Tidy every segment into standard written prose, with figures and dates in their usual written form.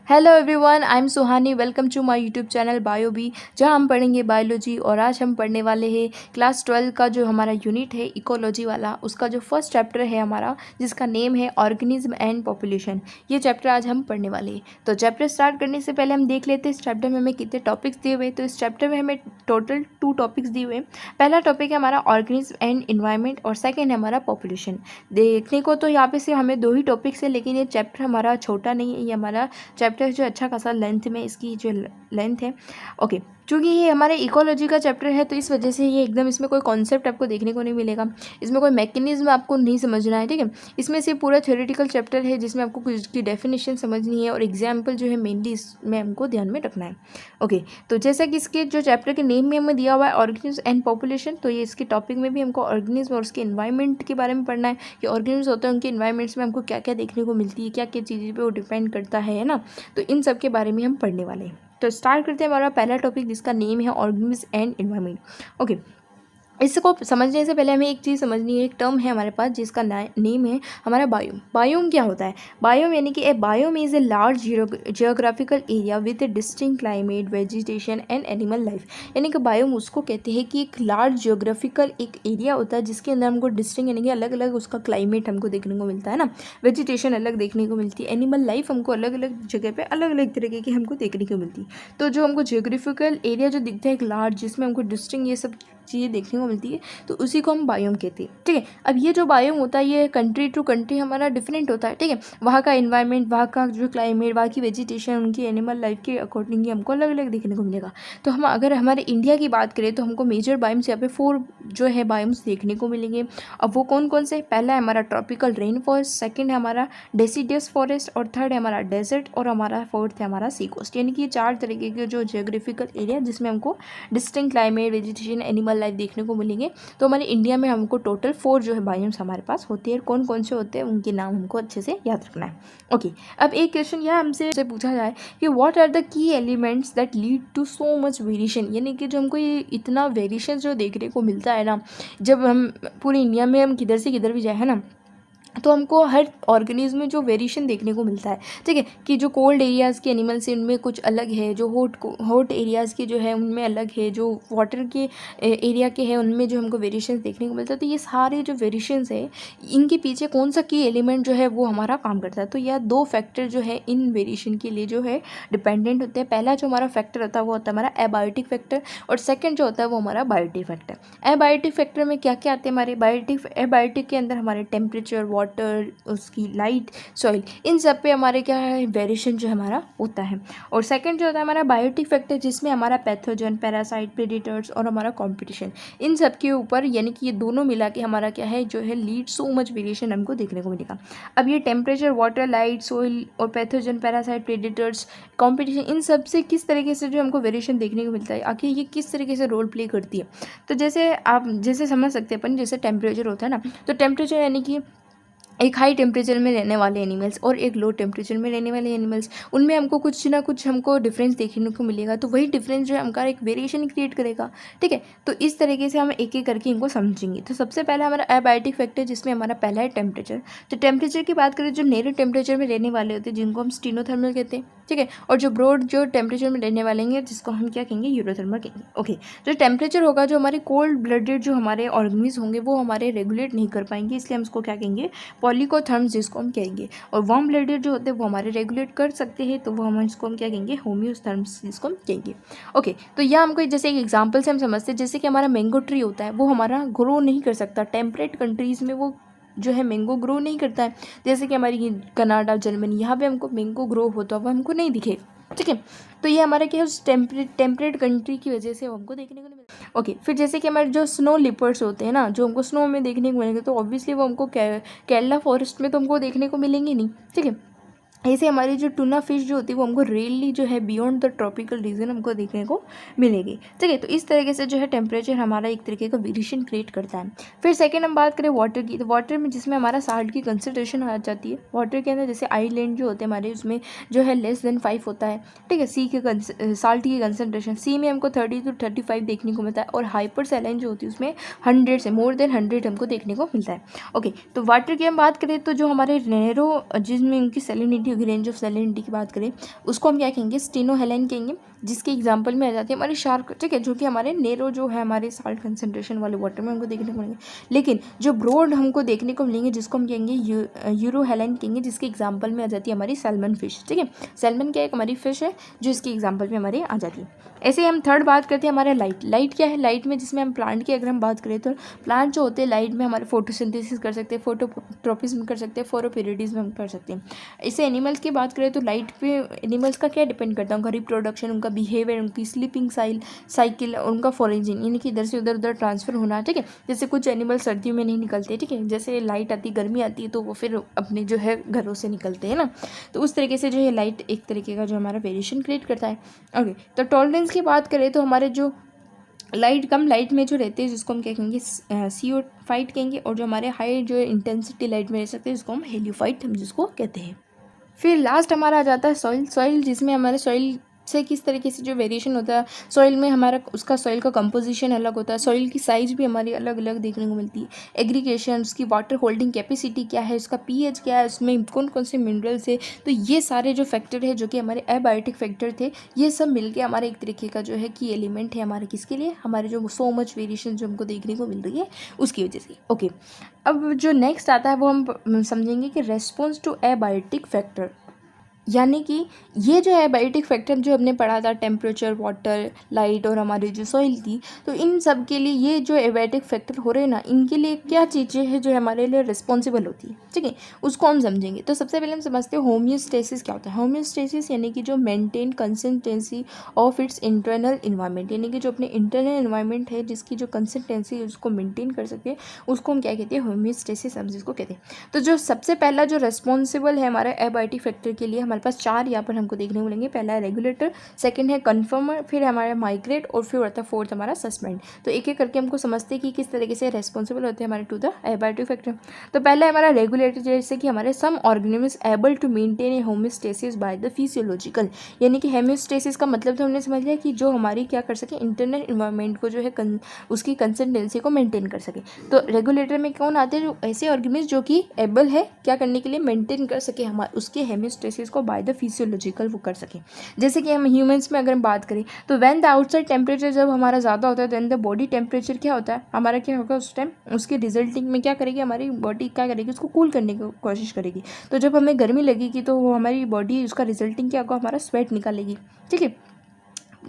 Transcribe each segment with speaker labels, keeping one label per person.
Speaker 1: Hello everyone, I am Suhani. Welcome to my YouTube channel Biobee, जहां हम पढ़ेंगे biology. और आज हम पढ़ने वाले हैं क्लास 12 का जो हमारा यूनिट है इकोलॉजी वाला, उसका जो फर्स्ट चैप्टर है हमारा, जिसका नेम है ऑर्गेनिज्म एंड पॉपुलेशन। ये चैप्टर आज हम पढ़ने वाले हैं। तो चैप्टर स्टार्ट करने से पहले हम देख लेते हैं इस चैप्टर में हमें कितने टॉपिक्स दिए हुए हैं। तो इस चैप्टर में हमें टोटल 2 टॉपिक्स दिए हुए हैं। पहला टॉपिक है हमारा ऑर्गेनिज्म एंड इन्वायरमेंट और सेकेंड है हमारा पॉपुलेशन। देखने को तो यहाँ पे सिर्फ हमें 2 ही टॉपिक्स है, लेकिन ये चैप्टर हमारा छोटा नहीं है। ये हमारा चैप्टर जो अच्छा खासा लेंथ में इसकी जो लेंथ है। ओके, चूँकि ये हमारे इकोलॉजी का चैप्टर है तो इस वजह से ये एकदम इसमें कोई कॉन्सेप्ट आपको देखने को नहीं मिलेगा, इसमें कोई मैकेनिज्म आपको नहीं समझना है, ठीक है। इसमें से पूरा थ्योरेटिकल चैप्टर है जिसमें आपको कुछ की डेफिनेशन समझनी है और एग्जाम्पल जो है मेनली इसमें हमको ध्यान में रखना है। ओके, तो जैसा कि इसके जो चैप्टर के नेम में हमें दिया हुआ है ऑर्गेनिज्म एंड पॉपुलेशन, तो ये इसके टॉपिक में भी हमको ऑर्गेनिज्म और उसके इन्वायरमेंट के बारे में पढ़ना है कि ऑर्गेनिज्म होते हैं, उनके इन्वायरमेंट्स में हमको क्या क्या देखने को मिलती है, क्या क्या चीज़ें पे वो डिपेंड करता है ना। तो इन सब के बारे में हम पढ़ने वाले हैं। तो स्टार्ट करते हैं हमारा पहला टॉपिक जिसका नेम है ऑर्गेनिज्म एंड एनवायरनमेंट। ओके, इसको समझने से पहले हमें एक चीज़ समझनी है। एक टर्म है हमारे पास जिसका नेम है हमारा बायोम। बायोम क्या होता है? बायोम यानी कि a biome is a large geographical area with a distinct climate, vegetation and animal life. यानी कि बायोम उसको कहते हैं कि एक लार्ज जियोग्राफिकल एक एरिया होता है जिसके अंदर हमको डिस्टिंक्ट यानी कि अलग अलग उसका क्लाइमेट हमको देखने को मिलता है ना, वेजिटेशन अलग देखने को मिलती है, एनिमल लाइफ हमको अलग अलग जगह पर अलग अलग तरीके की हमको देखने को मिलती है। तो जो हमको जियोग्राफिकल एरिया जो दिखता है एक लार्ज, जिसमें हमको डिस्टिंक्ट ये सब चीज़ें देखने को मिलती है, तो उसी को हम बायोम कहते हैं, ठीक है। अब ये जो बायोम होता है ये कंट्री टू कंट्री हमारा डिफरेंट होता है, ठीक है। वहाँ का इन्वायरमेंट, वहाँ का जो क्लाइमेट, वहाँ की वेजिटेशन, उनकी एनिमल लाइफ के अकॉर्डिंग हमको अलग अलग देखने को मिलेगा। तो हम अगर हमारे इंडिया की बात करें तो हमको मेजर बायोम्स यहाँ पे 4 जो है बायोम्स देखने को मिलेंगे। अब वो कौन कौन से? पहला है हमारा ट्रॉपिकल रेन फॉरेस्ट, सेकेंड है हमारा डेसिडियस फॉरेस्ट और थर्ड है हमारा डेजर्ट और हमारा फोर्थ है हमारा सी कोस्ट। यानी कि ये 4 तरीके के जो जियोग्राफिकल एरिया जिसमें हमको distinct climate, vegetation, animal life देखने को मिलेंगे। तो हमारे इंडिया में हमको टोटल 4 जो है बायोम्स हमारे पास होते हैं। कौन कौन से होते हैं उनके नाम हमको अच्छे से याद रखना है। ओके, अब एक क्वेश्चन यह हमसे पूछा जाए कि what are the key elements that lead to so much variation. यानी कि जो हमको ये इतना वेरिएशन जो देखने को मिलता है ना, जब हम पूरी इंडिया में हम किधर से किधर भी जाए है ना, तो हमको हर ऑर्गेनिज्म में जो वेरिएशन देखने को मिलता है, ठीक है। कि जो कोल्ड एरियाज़ के एनिमल्स हैं उनमें कुछ अलग है, जो हॉट एरियाज़ के जो है उनमें अलग है, जो वाटर के एरिया के हैं उनमें जो हमको वेरिएशंस देखने को मिलता है। तो ये सारे जो वेरिएशंस है इनके पीछे कौन सा की एलिमेंट जो है वो हमारा काम करता है। तो यह 2 फैक्टर जो है इन वेरिएशन के लिए जो है डिपेंडेंट होते हैं। पहला जो हमारा फैक्टर होता है वो होता है हमारा एबायोटिक फैक्टर और सेकेंड जो होता है वो हमारा बायोटिक फैक्टर। एबायोटिक फैक्टर में क्या क्या आते हैं हमारे? एबायोटिक के अंदर हमारे टेम्परेचर, वाटर, उसकी लाइट, सॉइल, इन सब पे हमारे क्या है वेरिएशन जो हमारा होता है। और सेकंड जो होता है हमारा बायोटिक फैक्टर जिसमें हमारा पैथोजन, पैरासाइट, प्रेडेटर्स और हमारा कंपटीशन, इन सब के ऊपर यानी कि ये दोनों मिला के हमारा क्या है जो है लीड सो मच वेरिएशन हमको देखने को मिलेगा। अब ये टेम्परेचर, वाटर, लाइट, सॉइल और पैथोजन, पैरासाइट, प्रेडेटर्स, कंपटीशन, इन सब से किस तरीके से जो हमको वेरिएशन देखने को मिलता है, आखिर ये किस तरीके से रोल प्ले करती है। तो जैसे आप जैसे समझ सकते हैं अपन, जैसे टेम्परेचर होता है ना, तो टेम्परेचर यानी कि एक हाई टेम्परेचर में रहने वाले एनिमल्स और एक लो टेम्परेचर में रहने वाले एनिमल्स, उनमें हमको कुछ ना कुछ हमको डिफरेंस देखने को मिलेगा। तो वही डिफरेंस जो है हमारा एक वेरिएशन क्रिएट करेगा, ठीक है। तो इस तरीके से हम एक एक करके इनको समझेंगे। तो सबसे पहला हमारा एबायोटिक फैक्टर जिसमें हमारा पहला है टेम्परेचर। तो टेम्परेचर की बात करें, जो नेरो टेम्परेचर में रहने वाले होते हैं जिनको हम स्टीनोथर्मल कहते हैं, ठीक है। और जो ब्रॉड जो टेम्परेचर में रहने वाले हैं जिसको हम क्या कहेंगे? यूरोथर्मल कहेंगे। ओके, जो टेम्परेचर होगा, जो हमारे कोल्ड ब्लडेड जो हमारे ऑर्गेनिज्म होंगे वो हमारे रेगुलेट नहीं कर पाएंगे, इसलिए हम इसको क्या कहेंगे? पॉलीकोथर्म्स जिसको हम कहेंगे। और वार्म ब्लडेड जो होते हैं वो हमारे रेगुलेट कर सकते हैं, तो वो हम इसको हम क्या कहेंगे? होम्योथर्म्स जिसको हम कहेंगे। ओके, तो यह हमको जैसे एक एग्जांपल से हम समझते हैं, जैसे कि हमारा मैंगो ट्री होता है वो हमारा ग्रो नहीं कर सकता, टेम्परेट कंट्रीज़ में वो जो है मैंगो ग्रो नहीं करता है। जैसे कि हमारी कनाडा, जर्मनी, यहाँ पे हमको मैंगो ग्रो होता हुआ हमको नहीं दिखेगा, ठीक है। तो ये हमारे क्या उस टेम्परेट कंट्री की वजह से हमको देखने को नहीं मिलता। ओके, फिर जैसे कि हमारे जो स्नो लिपर्ड्स होते हैं ना, जो हमको स्नो में देखने को मिलेंगे, तो ऑब्वियसली वो हमको केरला फॉरेस्ट में तो हमको देखने को मिलेंगे नहीं, ठीक है। ऐसे हमारी जो टूना फिश जो होती है वो हमको रेयरली जो है बियॉन्ड द ट्रॉपिकल रीजन हमको देखने को मिलेगी, ठीक है। तो इस तरीके से जो है टेम्परेचर हमारा एक तरीके का वेरिएशन क्रिएट करता है। फिर सेकंड हम बात करें वाटर की, तो वाटर में जिसमें हमारा साल्ट की कंसनट्रेशन आ जाती है। वाटर के अंदर जैसे आइलैंड जो होते हैं हमारे, उसमें जो है <5 होता है, ठीक है। सी के साल्ट की कंसनट्रेशन सी में हमको 30 to 35 देखने को मिलता है। और हाइपर सैलाइन जो होती है उसमें 100 से मोर देन 100 हमको देखने को मिलता है। ओके, तो वाटर की हम बात करें तो जो हमारे नेरो जिसमें उनकी सैलिनिटी रेंज ऑफ सैलिनिटी की बात करें उसको हम क्या कहेंगे, स्टेनोहेलाइन कहेंगे, जिसके एग्जांपल में आ जाती है हमारी शार्क, ठीक है, जो कि हमारे नेरो जो है हमारे साल्ट कंसंट्रेशन वाले वाटर में हमको देखने को मिलेंगे। लेकिन जो ब्रॉड हमको देखने को मिलेंगे जिसको हम कहेंगे यूरोहेलाइन कहेंगे, जिसके एग्जाम्पल में आ जाती है हमारी सैल्मन फिश, ठीक है। सैल्मन क्या एक हमारी फिश है जो इसके एग्जाम्पल में हमारे आ जाती है। ऐसे ही हम थर्ड बात करते हैं हमारे लाइट क्या है, लाइट में जिसमें हम प्लांट की अगर हम बात करें तो प्लांट जो होते हैं लाइट में हमारे फोटोसिंथेसिस कर सकते हैं, फोटोट्रोपिज्म कर सकते हैं, फोटोपिरिडिज्म हम कर सकते हैं। इसे एनिमल्स की बात करें तो लाइट पे एनिमल्स का क्या डिपेंड करता है, उनका रिप्रोडक्शन, उनका बिहेवियर, उनकी स्लीपिंग साइकिल और उनका फॉरेजिंग, यानी कि इधर से उधर ट्रांसफर होना, ठीक है। जैसे कुछ एनिमल सर्दियों में नहीं निकलते, ठीक है, जैसे लाइट आती गर्मी आती है तो वो फिर अपने जो है घरों से निकलते हैं ना, तो उस तरीके से जो है लाइट एक तरीके का जो हमारा वेरिएशन क्रिएट करता है। ओके, तो टॉलरेंस की बात करें तो हमारे जो कम लाइट में जो रहते हैं जिसको हम क्या कहेंगे, CO फाइट कहेंगे, और जो हमारे हाई जो इंटेंसिटी लाइट में रह सकते हैं जिसको हम हेलियोफाइट हम जिसको कहते हैं। फिर लास्ट हमारा आ जाता है सॉइल, जिसमें हमारे सॉइल से किस तरीके से जो वेरिएशन होता है सॉइल में हमारा, उसका सॉइल का कंपोजिशन अलग होता है, सॉइल की साइज भी हमारी अलग अलग देखने को मिलती है, एग्रीगेशन, उसकी वाटर होल्डिंग कैपेसिटी क्या है, उसका pH क्या है, उसमें कौन कौन से मिनरल्स है, तो ये सारे जो फैक्टर है जो कि हमारे एबायोटिक फैक्टर थे, ये सब मिलके हमारे एक तरीके का जो है की एलिमेंट है हमारे किसके लिए, हमारे जो सो मच वेरिएशन जो हमको देखने को मिल रही है उसकी वजह से। ओके, अब जो नेक्स्ट आता है वो हम समझेंगे कि रेस्पॉन्स टू एबायोटिक फैक्टर, यानी कि ये जो एबायोटिक फैक्टर जो हमने पढ़ा था, टेम्परेचर, वाटर, लाइट और हमारी जो सॉइल थी, तो इन सब के लिए ये जो एबायोटिक फैक्टर हो रहे हैं ना, इनके लिए क्या चीज़ें हैं जो हमारे लिए रिस्पॉन्सिबल होती है, ठीक है, उसको हम समझेंगे। तो सबसे पहले हम समझते हैं होम्योस्टेसिस क्या होता है। होम्योस्टेसिस यानी कि जो maintain consistency of its internal environment, यानी कि जो अपने इंटरनल इन्वायरमेंट है जिसकी जो कंसिस्टेंसी है उसको मेंटेन कर सके, उसको हम क्या कहते हैं, होम्योस्टेसिस हम जिसको कहते हैं। तो जो सबसे पहला जो रेस्पॉन्सिबल है हमारा एबायोटिक फैक्टर के लिए, हमारे पास 4 यहाँ पर हमको देखने को मिलेंगे। पहला है रेगुलेटर, सेकंड है कन्फर्मर, फिर हमारा माइग्रेट और फिर आता है फोर्थ हमारा सस्पेंड। तो एक एक करके हमको समझते हैं कि किस तरीके से रेस्पॉन्सिबल होते हैं हमारे टू द एबायोटिक फैक्टर। तो पहला है हमारा रेगुलेटर, जैसे कि हमारे some organisms able to maintain a homeostasis by the physiological, यानी कि होम्योस्टेसिस का मतलब तो हमने समझ लिया कि जो हमारी क्या कर सके, इंटरनल इन्वायरमेंट को जो है उसकी कंसिस्टेंसी को मेंटेन कर सके। तो रेगुलेटर में कौन आते हैं, जो ऐसे ऑर्गेनिज्म जो कि एबल है क्या करने के लिए, मेंटेन कर सके हमारे उसके होम्योस्टेसिस को बाय द फिजियोलॉजिकल वो कर सके। जैसे कि हम ह्यूमंस में अगर हम बात करें तो व्हेन द आउटसाइड टेम्परेचर जब हमारा ज़्यादा होता है देन द बॉडी टेम्परेचर क्या होता है हमारा, क्या होगा उस टाइम, उसके रिजल्टिंग में क्या करेगी हमारी बॉडी, क्या करेगी, उसको कूल करने की कोशिश करेगी। तो जब हमें गर्मी लगेगी तो वो हमारी बॉडी, उसका रिजल्टिंग क्या होगा, हमारा स्वेट निकालेगी, ठीक है,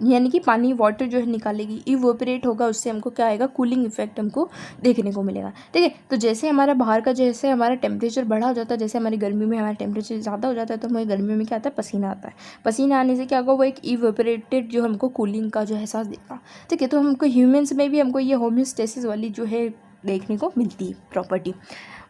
Speaker 1: यानी कि पानी, वाटर जो है निकालेगी, इवोपरेट होगा, उससे हमको क्या आएगा, कूलिंग इफेक्ट हमको देखने को मिलेगा, ठीक है। तो जैसे हमारा बाहर का जैसे हमारा टेम्परेचर बढ़ा हो जाता है, जैसे हमारी गर्मी में हमारा टेम्परेचर ज़्यादा हो जाता है तो हमें गर्मी में क्या आता है, पसीना आता है। पसीना आने से क्या होगा, वो एक इवोपरेटेड जो हमको कूलिंग का जो एहसास देगा, ठीक है। तो हमको ह्यूमन्स में भी हमको ये होम्योस्टेसिस वाली जो है देखने को मिलती है प्रॉपर्टी।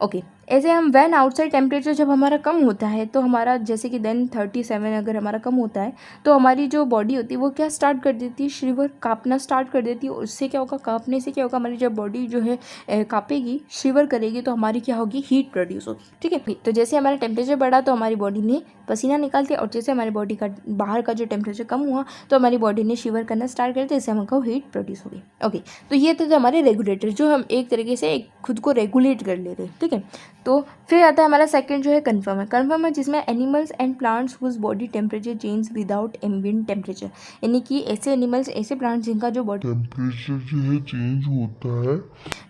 Speaker 1: ओके, ऐसे हम व्हेन आउटसाइड टेम्परेचर जब हमारा कम होता है तो हमारा जैसे कि देन 37 अगर हमारा कम होता है तो हमारी जो बॉडी होती है वो क्या स्टार्ट कर देती है, शिवर, कांपना स्टार्ट कर देती है। उससे क्या होगा, कांपने से क्या होगा, हमारी जब बॉडी जो है कांपेगी, शिवर करेगी तो हमारी क्या होगी, हीट प्रोड्यूस होगी, ठीक है। तो जैसे हमारा टेम्परेचर बढ़ा तो हमारी बॉडी ने पसीना निकालती है, और जैसे हमारी बॉडी का बाहर का जो टेम्परेचर कम हुआ तो हमारी बॉडी ने शिवर करना स्टार्ट कर दिया, इससे हमको हीट प्रोड्यूस होगी। ओके, तो ये थे हमारे रेगुलेटर जो हम एक तरीके से खुद को रेगुलेट कर ले रहे हैं, ठीक है। तो फिर आता है हमारा सेकंड जो है कन्फर्मर। कन्फर्मर जिसमें animals and plants whose body temperature change without ambient temperature, यानी कि ऐसे एनिमल्स, ऐसे प्लांट्स जिनका जो बॉडी
Speaker 2: टेम्परेचर जो है चेंज होता है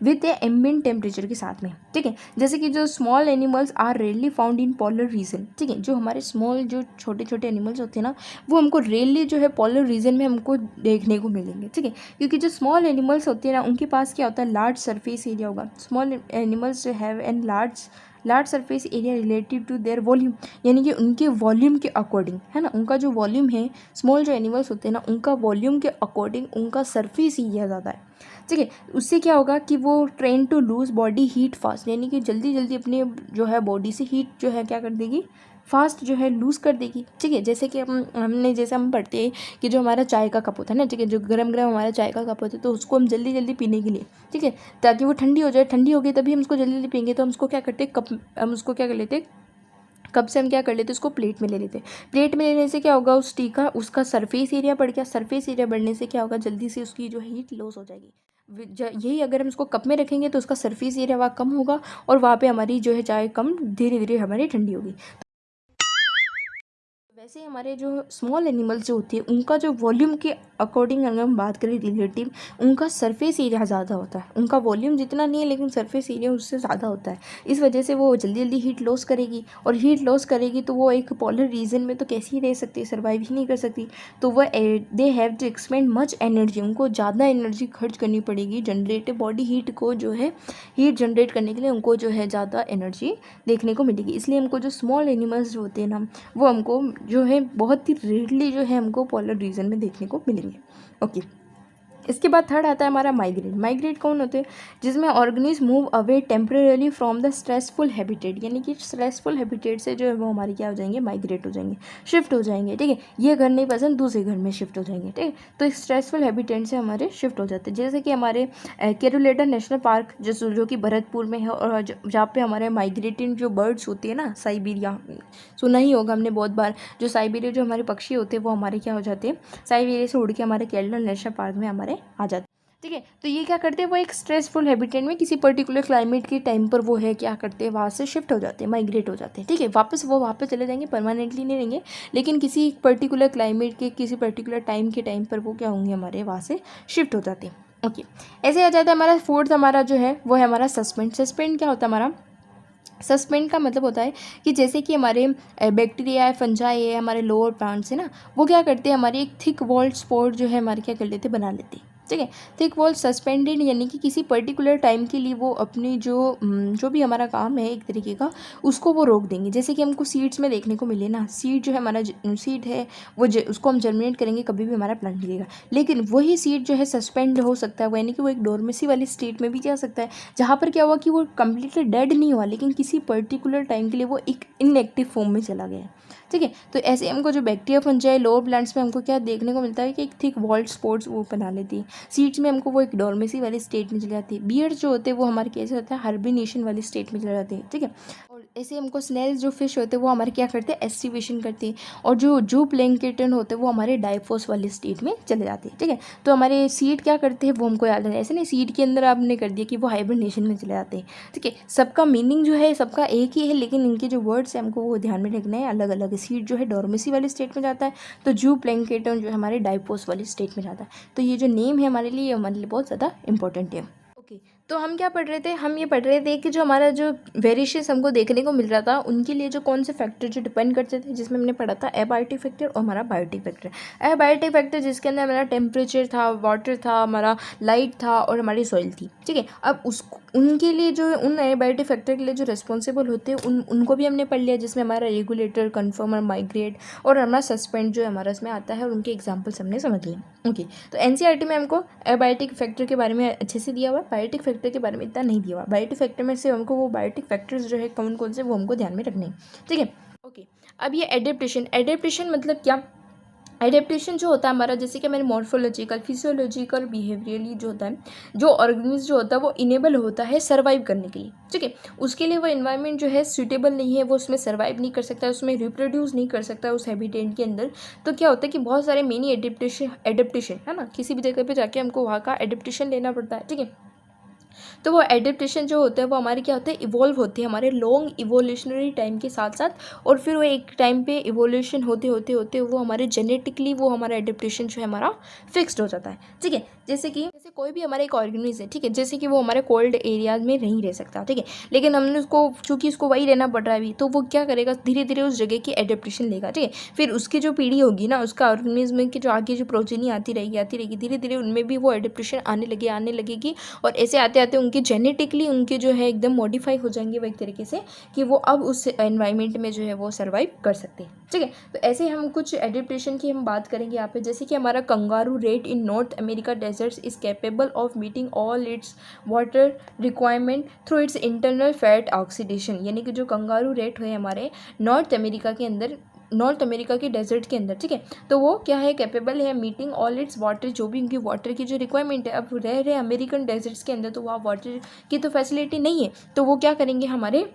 Speaker 1: विद ए एम्बिएंट टेम्परेचर के साथ में, ठीक है। जैसे कि जो small animals are rarely found in polar region, ठीक है, जो हमारे स्मॉल जो छोटे छोटे एनिमल्स होते हैं ना वो हमको रेयरली जो है पोलर रीजन में हमको देखने को मिलेंगे, ठीक है। क्योंकि जो स्मॉल एनिमल्स होते हैं ना उनके पास क्या होता है, लार्ज सरफेस एरिया होगा। स्मॉल एनिमल्स जो have an large surface area relative to their volume, यानी कि उनके वॉल्यूम के अकॉर्डिंग, है ना, उनका जो वॉल्यूम है, स्मॉल जो एनिमल्स होते हैं ना उनका वॉल्यूम के अकॉर्डिंग उनका सरफेस एरिया ज़्यादा है, ठीक है। उससे क्या होगा कि वो train to lose body heat fast, यानी कि जल्दी जल्दी अपने जो है बॉडी से हीट जो है क्या कर देगी, फास्ट जो है लूज़ कर देगी, ठीक है। जैसे कि जैसे हम पढ़ते हैं कि जो हमारा चाय का कप होता है ना, ठीक है, जो गरम गरम हमारा चाय का कप होता है तो उसको हम जल्दी जल्दी पीने के लिए, ठीक है, ताकि वो ठंडी हो जाए, ठंडी हो गई तभी हम उसको जल्दी जल्दी पियेंगे, तो हम उसको क्या करते हैं, कप, हम उसको क्या कर लेते हैं, कप से हम क्या कर लेते हैं, उसको प्लेट में ले लेते हैं। प्लेट में लेने से क्या होगा, उस टी का उसका सरफेस एरिया बढ़ गया, सरफेस एरिया बढ़ने से क्या होगा, जल्दी से उसकी जो हीट लॉस हो जाएगी। यही अगर हम उसको कप में रखेंगे तो उसका सरफेस एरिया वहाँ कम होगा और वहाँ पे हमारी जो है चाय कम धीरे धीरे हमारी ठंडी होगी। ऐसे हमारे जो स्मॉल एनिमल्स जो होते हैं उनका जो वॉल्यूम के अकॉर्डिंग अगर हम बात करें रिलेटिव, उनका सरफेस एरिया ज़्यादा होता है। उनका वॉल्यूम जितना नहीं है लेकिन सरफेस एरिया उससे ज़्यादा होता है। इस वजह से वो जल्दी जल्दी हीट लॉस करेगी, और हीट लॉस करेगी तो वो एक पोलर रीजन में तो कैसे ही रह सकती है, सर्वाइव ही नहीं कर सकती। तो वह they have to expend much energy, उनको ज़्यादा एनर्जी खर्च करनी पड़ेगी जनरेट बॉडी हीट को जो है हीट जनरेट करने के लिए उनको जो है ज़्यादा एनर्जी देखने को मिलेगी। इसलिए हमको जो स्मॉल एनिमल्स जो होते हैं ना वो हमको जो है बहुत ही रेयरली जो है हमको पोलर रीजन में देखने को मिलेंगे। ओके, इसके बाद थर्ड आता है हमारा माइग्रेट। माइग्रेट कौन होते हैं? जिसमें organism move away temporarily from the stressful habitat, यानी कि स्ट्रेसफुल हैबिटेट से जो है वो हमारे क्या हो जाएंगे, माइग्रेट हो जाएंगे, शिफ्ट हो जाएंगे। ठीक है, ये घर नहीं पसंद दूसरे घर में शिफ्ट हो जाएंगे। ठीक है, तो स्ट्रेसफुल हैबिटेट से हमारे शिफ्ट हो जाते हैं। जैसे कि हमारे केरुलेटर नेशनल पार्क जो कि भरतपुर में है, और जहाँ पे हमारे माइग्रेटिंग जो बर्ड्स होती है ना, साइबेरिया सुना ही होगा हमने बहुत बार, जो साइबेरिया जो हमारे पक्षी होते हैं वो हमारे क्या हो जाते हैं, साइबेरिया से उड़ के हमारे केरला नेशनल पार्क में हमारे आ जाते हैं। ठीक है, तो ये क्या करते हैं, वो एक स्ट्रेसफुल हैबिटेट में किसी पर्टिकुलर क्लाइमेट के टाइम पर वो है क्या करते हैं, वहाँ से शिफ्ट हो जाते हैं, माइग्रेट हो जाते हैं। ठीक है, वापस वो वहाँ पे चले जाएंगे, परमानेंटली नहीं रहेंगे, लेकिन किसी पर्टिकुलर क्लाइमेट के किसी पर्टिकुलर टाइम पर वो क्या होंगे, हमारे वहाँ से शिफ्ट हो जाते हैं। ओके, ऐसे आ जाता है हमारा फोर्थ, हमारा जो है वो है हमारा सस्पेंड। सस्पेंड क्या होता है हमारा, सस्पेंड का मतलब होता है कि जैसे कि हमारे बैक्टीरिया है, फंजाई है, हमारे लोअर प्लांट्स है ना, वो क्या करते हैं, हमारी एक थिक वॉल्ड स्पोर जो है हमारे क्या कर लेते, बना लेते हैं। ठीक है, थिक वॉल सस्पेंडेड, यानी कि किसी पर्टिकुलर टाइम के लिए वो अपनी जो भी हमारा काम है एक तरीके का उसको वो रोक देंगे। जैसे कि हमको सीड्स में देखने को मिले ना, सीड जो है हमारा सीड है वो उसको हम जर्मिनेट करेंगे, कभी भी हमारा प्लांट निकलेगा, लेकिन वही सीड जो है सस्पेंड हो सकता है, यानी कि वो एक डोरमेसी वाली स्टेट में भी जा सकता है, जहाँ पर क्या हुआ कि वो कम्प्लीटली डेड नहीं हुआ, लेकिन किसी पर्टिकुलर टाइम के लिए वो एक इनएक्टिव फॉर्म में चला गया। ठीक है, तो ऐसे हमको जो बैक्टीरिया फंजाई लोअर प्लांट्स में हमको क्या देखने को मिलता है कि एक थिक वॉल्ड स्पोर्स वो बना लेती है। सीड्स में हमको वो एक डोरमेसी वाली स्टेट में चली जाती है। बियर्ड्स जो होते हैं वो हमारे कैसे होता है, हाइबरनेशन वाली स्टेट में चले जाते हैं। ठीक है, और ऐसे हमको स्नेल्स जो फिश होते हैं वो हमारे क्या करते हैं, एस्टिवेशन करती है, और जो जूप्लैंकेटन होते हैं वो हमारे डाइफोस वाली स्टेट में चले जाते हैं। ठीक है, तो हमारे सीड क्या करते हैं वो हमको याद है, ऐसे नहीं सीड के अंदर आपने कर दिया कि वो हाइबरनेशन में चले जाते हैं। ठीक है, सबका मीनिंग जो है सबका एक ही है, लेकिन इनके जो वर्ड्स हैं हमको वो ध्यान में रखना है, अलग अलग है। सीड जो है डोरमेसी वाली स्टेट में जाता है, तो जूप्लैंकेटन जो है हमारे डाइफोस वाली स्टेट में जाता है। तो ये जो नेम है हमारे लिए बहुत ज़्यादा इंपॉर्टेंट है। ओके, तो हम क्या पढ़ रहे थे, हम ये पढ़ रहे थे कि जो हमारा जो वेरिएशंस हमको देखने को मिल रहा था उनके लिए जो कौन से फैक्टर जो डिपेंड करते थे, जिसमें हमने पढ़ा था एबायोटिक फैक्टर और हमारा बायोटिक फैक्टर। एबायोटिक फैक्टर जिसके अंदर हमारा टेम्परेचर था, वाटर था, हमारा लाइट था और हमारी सॉइल थी। ठीक है, अब उनके लिए जो उन एबायोटिक फैक्टर के लिए जो रिस्पॉन्सिबल होते हैं उनको भी हमने पढ़ लिया, जिसमें हमारा रेगुलेटर, कन्फर्मर, माइग्रेट और हमारा सस्पेंड जो हमारा इसमें आता है, और उनके एग्जाम्पल्स हमने समझ लिए। ओके, तो एनसीईआरटी में हमको एबायोटिक फैक्टर के बारे में अच्छे से दिया हुआ है, बायोटिक फैक्टर के बारे में इतना नहीं दिया हुआ। बायोटिक फैक्टर में से हमको वो बायोटिक फैक्टर्स जो है कौन कौन से वो हमको ध्यान में रखने हैं। ठीक है, ओके, अब ये एडेप्टेशन मतलब क्या, एडेप्टेशन जो होता है हमारा, जैसे कि हमारे मॉर्फोलॉजिकल, फिजियोलॉजिकल, बिहेवियरली जो होता है, जो ऑर्गेनिज्म जो होता है वो इनेबल होता है सर्वाइव करने के लिए। ठीक है, उसके लिए वो एनवायरनमेंट जो है सूटेबल नहीं है, वो उसमें सर्वाइव नहीं कर सकता, उसमें रिप्रोड्यूस नहीं कर सकता उस हैबिटेट के अंदर। तो क्या होता है कि बहुत सारे मिनी एडेप्टेशन है ना, किसी भी जगह पर जाके हमको वहाँ का एडेप्टेशन लेना पड़ता है। ठीक है, तो वो एडेप्टेशन जो होता है वो हमारे क्या होते हैं, इवॉल्व होती है हमारे लॉन्ग इवोल्यूशनरी टाइम के साथ साथ, और फिर वो एक टाइम पे इवोल्यूशन होते होते होते वो हमारे जेनेटिकली वो हमारा एडेप्टेशन जो है हमारा फिक्स्ड हो जाता है। ठीक है, जैसे कोई भी हमारा एक ऑर्गेनिज्म है, ठीक है, जैसे कि वो हमारे कोल्ड एरियाज में नहीं रह सकता। ठीक है, लेकिन हमने उसको चूँकि उसको वही रहना पड़ रहा है अभी, तो वो क्या करेगा, धीरे धीरे उस जगह की एडेप्टेशन लेगा। ठीक है, फिर उसकी जो पीढ़ी होगी ना, उसका ऑर्गेनिज्म की जो आगे जो प्रोजेनी आती रहेगी, धीरे धीरे उनमें भी वो एडेप्टेशन आने लगेगी, और ऐसे आते आते उनके जेनेटिकली उनके जो है एकदम मॉडिफाई हो जाएंगे वो एक तरीके से, कि वो अब उस एनवायरनमेंट में जो है वो सर्वाइव कर सकते हैं। ठीक है, तो ऐसे हम कुछ एडेप्टेशन की हम बात करेंगे यहाँ पे, जैसे कि हमारा kangaroo rat in North America deserts is capable of meeting all its water requirement through its internal fat oxidation, यानी कि जो कंगारू रेट है हमारे नॉर्थ अमेरिका के डेजर्ट के अंदर। ठीक है, तो वो क्या है, कैपेबल है मीटिंग ऑल इट्स वाटर, जो भी उनकी वाटर की जो रिक्वायरमेंट है। अब रह रहे अमेरिकन डेजर्ट्स के अंदर, तो वहाँ वाटर की तो फैसिलिटी नहीं है, तो वो क्या करेंगे, हमारे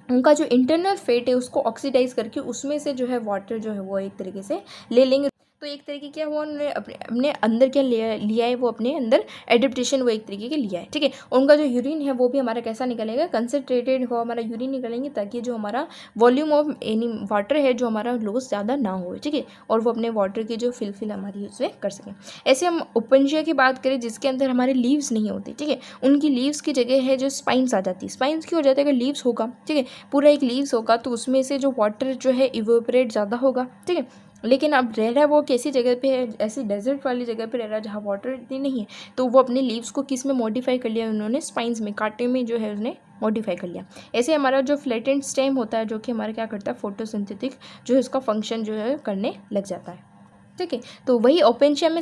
Speaker 1: उनका जो इंटरनल फैट है उसको ऑक्सीडाइज करके उसमें से जो है वाटर जो है वो एक तरीके से ले लेंगे। तो एक तरीके क्या हुआ, उन्होंने अपने अंदर क्या लिया है, वो अपने अंदर एडेप्टेशन वो एक तरीके के लिया है, ठीक है। उनका जो यूरिन है वो भी हमारा कैसा निकलेगा, कंसनट्रेटेड हो हमारा यूरिन निकलेंगे, ताकि जो हमारा वॉल्यूम ऑफ एनी वाटर है जो हमारा लॉस ज़्यादा ना हो, ठीक है, और वो अपने वाटर की जो फिल हमारी उसमें कर सकें। ऐसे हम ओपनशिया की बात करें जिसके अंदर हमारे लीव्स नहीं होते, ठीक है, उनकी लीव्स की जगह है जो स्पाइन्स आ जाती है। स्पाइन्स क्यों हो जाता है, अगर लीव्स होगा, ठीक है, पूरा एक लीव्स होगा तो उसमें से जो वाटर जो है इवेपोरेट ज़्यादा होगा, ठीक है। लेकिन अब रह रहा है वो कैसी जगह पे है, ऐसी डेजर्ट वाली जगह पे रह रहा है जहाँ वाटर इतनी नहीं है, तो वो अपने लीव्स को किस में मॉडिफाई कर लिया उन्होंने, स्पाइन्स में, कांटे में जो है उसने मॉडिफाई कर लिया। ऐसे हमारा जो फ्लैटेंड स्टेम होता है जो कि हमारा क्या करता है, फोटोसिंथेटिक जो है उसका फंक्शन जो है करने लग जाता है, ठीक है। तो वही ओपेनशिया में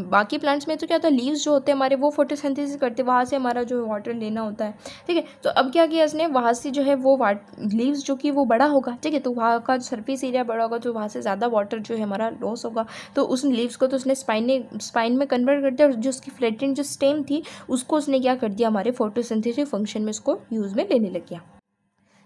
Speaker 1: बाकी प्लांट्स में तो क्या होता है, लीव्स जो होते हैं हमारे वो फोटोसिंथेसिस करते हैं, वहाँ से हमारा जो वाटर लेना होता है, ठीक है। तो अब क्या किया इसने, वहाँ से जो है वो लीव्स जो कि वो बड़ा होगा, ठीक है, तो वहाँ का सरफेस एरिया बड़ा होगा तो वहाँ से ज़्यादा वाटर जो है हमारा लॉस होगा, तो उस लीव्स को तो उसने स्पाइन में कन्वर्ट कर दिया, और जो उसकी फ्लैटेंड जो स्टेम थी उसको उसने क्या कर दिया, हमारे फोटोसिंथेसिस फंक्शन में उसको यूज़ में लेने लग गया।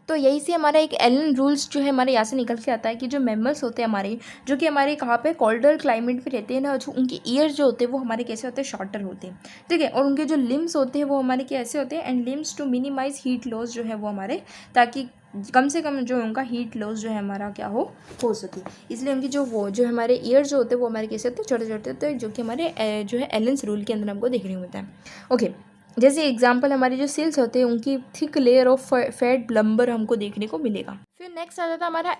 Speaker 1: तो यही से हमारा एक एलन रूल्स जो है हमारे यहाँ से निकल के आता है कि जो मैमल्स होते हैं हमारे, जो कि हमारे कहाँ पे कोल्डर क्लाइमेट पे रहते हैं ना, जो उनके ईयर्स जो होते हैं वो हमारे कैसे होते हैं, शॉर्टर होते हैं, ठीक है, और उनके जो लिम्स होते हैं वो हमारे कैसे होते हैं, and limbs to minimise heat loss जो है वो हमारे, ताकि कम से कम जो उनका हीट लॉस जो है हमारा क्या हो सके, इसलिए उनकी जो हमारे ईयर्स जो होते हैं वो हमारे कैसे होते हैं, छोटे छोटे होते हैं, जो कि हमारे जो है एलेंस रूल के अंदर हमको देखने को मिलता है। ओके, जैसे एग्जांपल हमारी जो सेल्स होते हैं उनकी थिक लेयर ऑफ फैट ब्लम्बर हमको देखने को मिलेगा। फिर नेक्स्ट आ जाता है हमारा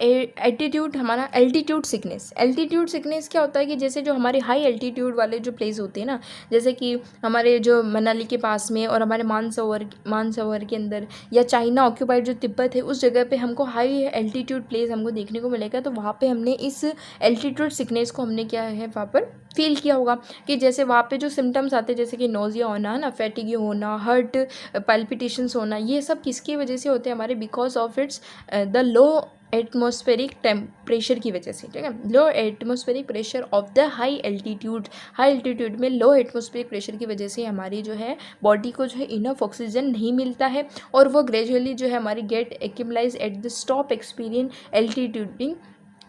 Speaker 1: हमारा एल्टीट्यूड सिकनेस। एल्टीट्यूड सिकनेस क्या होता है कि जैसे जो हमारे हाई एल्टीट्यूड वाले जो प्लेस होते हैं ना, जैसे कि हमारे जो मनाली के पास में और हमारे मानसरोवर के अंदर, या चाइना ऑक्यूपाइड जो तिब्बत है उस जगह पे हमको हाई एल्टीट्यूड प्लेस हमको देखने को मिलेगा, तो वहाँ पे हमने इस एल्टीट्यूड सिकनेस को हमने क्या है वहाँ पर फील किया होगा, कि जैसे वहाँ पे जो सिम्टम्स आते हैं जैसे कि नोजिया होना, ना फैटिगी होना, हार्ट पैल्पिटेशंस होना, ये सब किसकी वजह से होते हैं हमारे, because of its the low atmospheric temperature की वजह से, ठीक है, लो atmospheric pressure of the high altitude में लो एटमॉस्फेरिक प्रेशर की वजह से हमारी जो है बॉडी को जो है इनफ ऑक्सीजन नहीं मिलता है, और वो ग्रेजुअली जो है हमारी get accumulate at the stop experience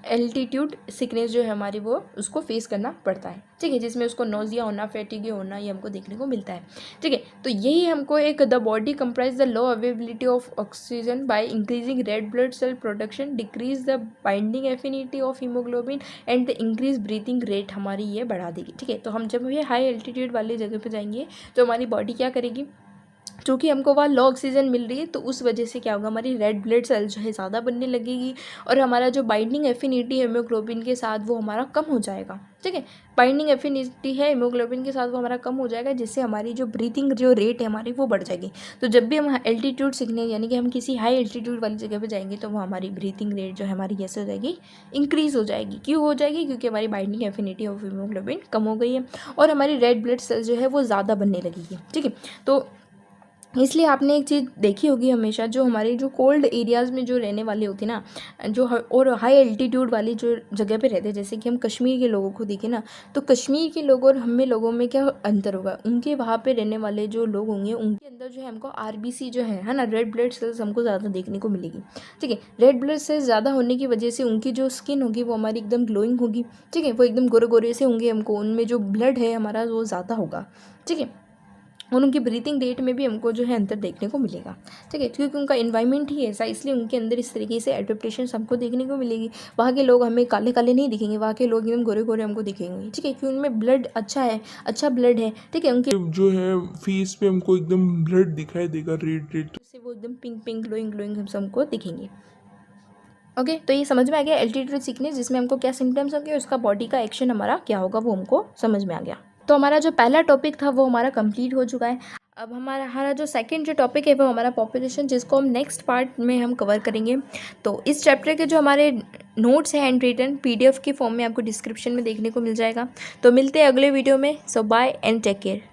Speaker 1: altitude sickness जो है हमारी वो उसको फेस करना पड़ता है, ठीक है, जिसमें उसको नोजिया होना, फैटिगी होना, ये हमको देखने को मिलता है, ठीक है। तो यही हमको एक the body comprise the low availability of oxygen by increasing red blood cell production, decrease the binding affinity of haemoglobin and the increase breathing rate हमारी ये बढ़ा देगी, ठीक है। तो हम जब ये हाई एल्टीट्यूड वाली जगह पर जाएंगे तो हमारी बॉडी क्या करेगी, चूँकि हमको वहाँ लो ऑक्सीजन मिल रही है तो उस वजह से क्या होगा, हमारी रेड ब्लड सेल जो है ज़्यादा बनने लगेगी, और हमारा जो बाइंडिंग एफिनिटी हीमोग्लोबिन के साथ वो हमारा कम हो जाएगा, ठीक है। बाइंडिंग एफिनिटी है हीमोग्लोबिन के साथ वो हमारा कम हो जाएगा, जिससे हमारी जो ब्रीथिंग जो रेट है हमारी वो बढ़ जाएगी। तो जब भी हम एल्टीट्यूड सीखने यानी कि हम किसी हाई एल्टीट्यूड वाली जगह पे जाएंगे तो वो हमारी ब्रीथिंग रेट जो है हमारी कैसे हो जाएगी, इंक्रीज़ हो जाएगी। क्यों हो जाएगी, क्योंकि हमारी बाइंडिंग एफिनिटी ऑफ हीमोग्लोबिन कम हो गई है और हमारी रेड ब्लड सेल जो है वो ज़्यादा बनने लगेगी, ठीक है। तो इसलिए आपने एक चीज़ देखी होगी हमेशा, जो हमारे जो कोल्ड एरियाज़ में जो रहने वाले होते हैं ना, जो और हाई एल्टीट्यूड वाली जो जगह पे रहते हैं, जैसे कि हम कश्मीर के लोगों को देखें ना, तो कश्मीर के लोग और हम लोगों में क्या अंतर होगा, उनके वहाँ पे रहने वाले जो लोग होंगे उनके अंदर जो है हमको आरबीसी जो है ना, रेड ब्लड सेल्स हमको ज़्यादा देखने को मिलेगी, ठीक है। रेड ब्लड सेल्स ज़्यादा होने की वजह से उनकी जो स्किन होगी वो हमारी एकदम ग्लोइंग होगी, ठीक है, वो एकदम गोरे गोरे से होंगे, हमको उनमें जो ब्लड है हमारा वो ज़्यादा होगा, ठीक है, और उनकी ब्रीथिंग रेट में भी हमको जो है अंतर देखने को मिलेगा, ठीक है, क्योंकि उनका इन्वायरमेंट ही ऐसा, इसलिए उनके अंदर इस तरीके से एडेप्टेशन हमको देखने को मिलेगी। वहाँ के लोग हमें काले काले नहीं दिखेंगे, वहाँ के लोग एकदम गोरे गोरे हमको दिखेंगे, ठीक है, क्योंकि उनमें ब्लड अच्छा ब्लड है, ठीक है, उनके
Speaker 2: जो है फेस पे हमको एकदम ब्लड दिखाई देगा, रेड
Speaker 1: से वो एकदम पिंक ग्लोइंग हम सबको दिखेंगे। ओके, तो ये समझ में आ गया एल्टीट्यूड सिकनेस, जिसमें हमको क्या सिम्टम्स होंगे, उसका बॉडी का एक्शन हमारा क्या होगा वो हमको समझ में आ गया। तो हमारा जो पहला टॉपिक था वो हमारा कंप्लीट हो चुका है। अब हमारा जो सेकंड जो टॉपिक है वो हमारा पॉपुलेशन, जिसको हम नेक्स्ट पार्ट में हम कवर करेंगे। तो इस चैप्टर के जो हमारे नोट्स हैं हैंड रिटन PDF के फॉर्म में आपको डिस्क्रिप्शन में देखने को मिल जाएगा। तो मिलते हैं अगले वीडियो में। सो बाय एंड टेक केयर।